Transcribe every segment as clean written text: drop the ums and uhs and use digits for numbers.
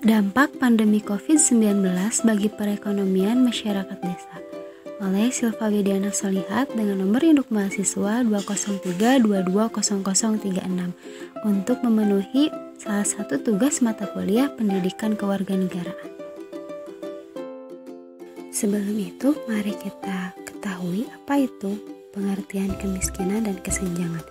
Dampak pandemi COVID-19 bagi perekonomian masyarakat desa oleh Silva Widiana Solihat dengan nomor induk mahasiswa 203220036 untuk memenuhi salah satu tugas mata kuliah pendidikan kewarganegaraan. Sebelum itu, mari kita ketahui apa itu pengertian kemiskinan dan kesenjangan.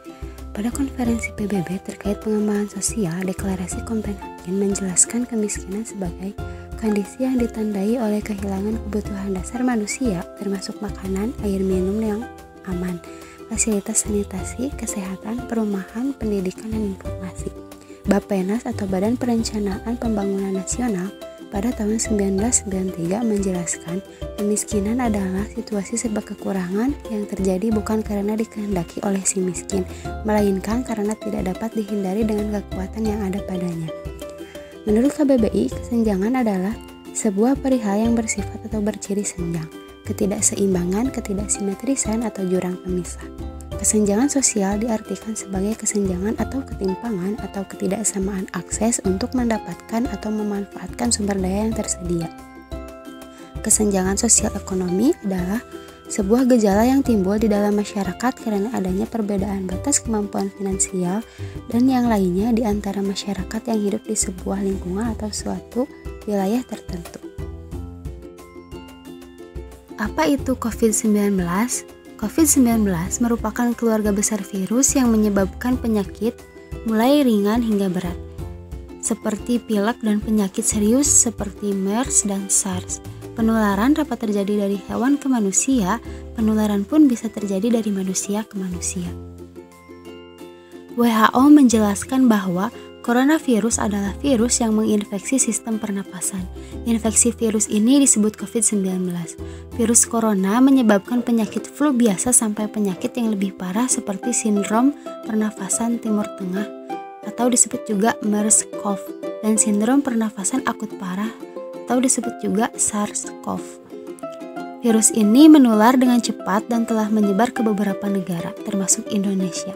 Pada konferensi PBB terkait pengembangan sosial, Deklarasi Kopenhagen menjelaskan kemiskinan sebagai kondisi yang ditandai oleh kehilangan kebutuhan dasar manusia, termasuk makanan, air minum yang aman, fasilitas sanitasi, kesehatan, perumahan, pendidikan, dan informasi. Bappenas atau Badan Perencanaan Pembangunan Nasional pada tahun 1993 menjelaskan kemiskinan adalah situasi serba kekurangan yang terjadi bukan karena dikehendaki oleh si miskin, melainkan karena tidak dapat dihindari dengan kekuatan yang ada padanya. Menurut KBBI, kesenjangan adalah sebuah perihal yang bersifat atau berciri senjang, ketidakseimbangan, ketidaksimetrisan, atau jurang pemisah. Kesenjangan sosial diartikan sebagai kesenjangan atau ketimpangan atau ketidaksamaan akses untuk mendapatkan atau memanfaatkan sumber daya yang tersedia. Kesenjangan sosial ekonomi adalah sebuah gejala yang timbul di dalam masyarakat karena adanya perbedaan batas kemampuan finansial dan yang lainnya di antara masyarakat yang hidup di sebuah lingkungan atau suatu wilayah tertentu. Apa itu COVID-19? COVID-19 merupakan keluarga besar virus yang menyebabkan penyakit mulai ringan hingga berat, seperti pilek dan penyakit serius seperti MERS dan SARS. Penularan dapat terjadi dari hewan ke manusia, penularan pun bisa terjadi dari manusia ke manusia. WHO menjelaskan bahwa coronavirus adalah virus yang menginfeksi sistem pernapasan. Infeksi virus ini disebut COVID-19. Virus corona menyebabkan penyakit flu biasa sampai penyakit yang lebih parah seperti sindrom pernafasan Timur Tengah atau disebut juga MERS-CoV dan sindrom pernafasan akut parah atau disebut juga SARS-CoV. Virus ini menular dengan cepat dan telah menyebar ke beberapa negara, termasuk Indonesia.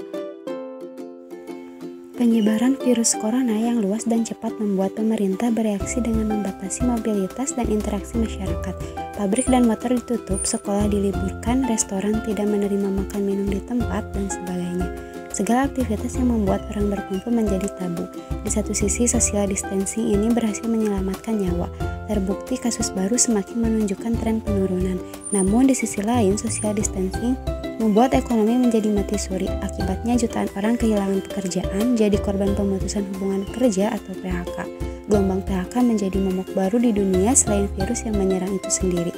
Penyebaran virus corona yang luas dan cepat membuat pemerintah bereaksi dengan membatasi mobilitas dan interaksi masyarakat. Pabrik dan motor ditutup, sekolah diliburkan, restoran tidak menerima makan minum di tempat, dan sebagainya. Segala aktivitas yang membuat orang berkumpul menjadi tabu. Di satu sisi, social distancing ini berhasil menyelamatkan nyawa. Terbukti kasus baru semakin menunjukkan tren penurunan. Namun di sisi lain, social distancing membuat ekonomi menjadi mati suri. Akibatnya jutaan orang kehilangan pekerjaan, jadi korban pemutusan hubungan kerja atau PHK. Gelombang PHK menjadi momok baru di dunia selain virus yang menyerang itu sendiri.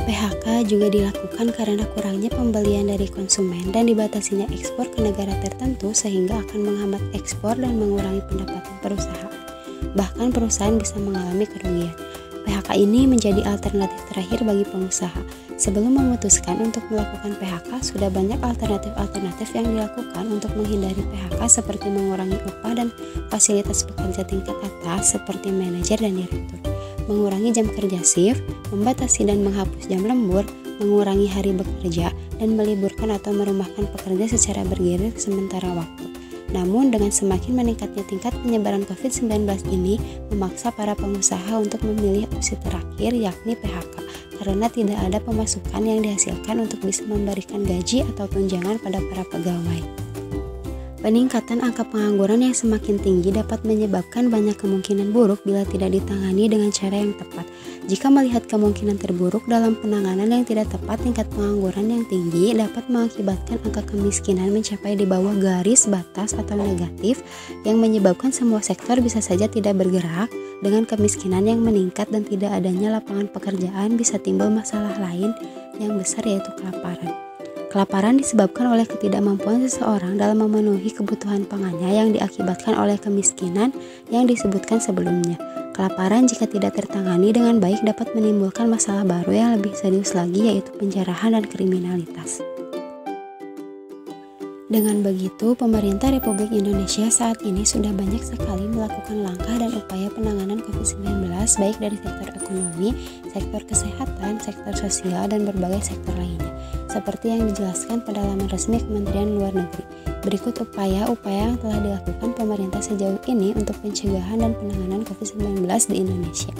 PHK juga dilakukan karena kurangnya pembelian dari konsumen dan dibatasinya ekspor ke negara tertentu sehingga akan menghambat ekspor dan mengurangi pendapatan perusahaan. Bahkan perusahaan bisa mengalami kerugian. PHK ini menjadi alternatif terakhir bagi pengusaha. Sebelum memutuskan untuk melakukan PHK, sudah banyak alternatif-alternatif yang dilakukan untuk menghindari PHK seperti mengurangi upah dan fasilitas pekerja tingkat atas seperti manajer dan direktur, mengurangi jam kerja shift, membatasi dan menghapus jam lembur, mengurangi hari bekerja, dan meliburkan atau merumahkan pekerja secara bergilir sementara waktu. Namun dengan semakin meningkatnya tingkat penyebaran COVID-19 ini memaksa para pengusaha untuk memilih opsi terakhir yakni PHK karena tidak ada pemasukan yang dihasilkan untuk bisa memberikan gaji atau tunjangan pada para pegawai. Peningkatan angka pengangguran yang semakin tinggi dapat menyebabkan banyak kemungkinan buruk bila tidak ditangani dengan cara yang tepat. Jika melihat kemungkinan terburuk dalam penanganan yang tidak tepat, tingkat pengangguran yang tinggi dapat mengakibatkan angka kemiskinan mencapai di bawah garis batas atau negatif yang menyebabkan semua sektor bisa saja tidak bergerak. Dengan kemiskinan yang meningkat dan tidak adanya lapangan pekerjaan bisa timbul masalah lain yang besar yaitu kelaparan. Kelaparan disebabkan oleh ketidakmampuan seseorang dalam memenuhi kebutuhan pangannya yang diakibatkan oleh kemiskinan yang disebutkan sebelumnya. Kelaparan jika tidak tertangani dengan baik dapat menimbulkan masalah baru yang lebih serius lagi yaitu penjarahan dan kriminalitas. Dengan begitu, pemerintah Republik Indonesia saat ini sudah banyak sekali melakukan langkah dan upaya penanganan COVID-19 baik dari sektor ekonomi, sektor kesehatan, sektor sosial, dan berbagai sektor lainnya. seperti yang dijelaskan pada laman resmi Kementerian Luar Negeri. Berikut upaya-upaya yang telah dilakukan pemerintah sejauh ini untuk pencegahan dan penanganan COVID-19 di Indonesia.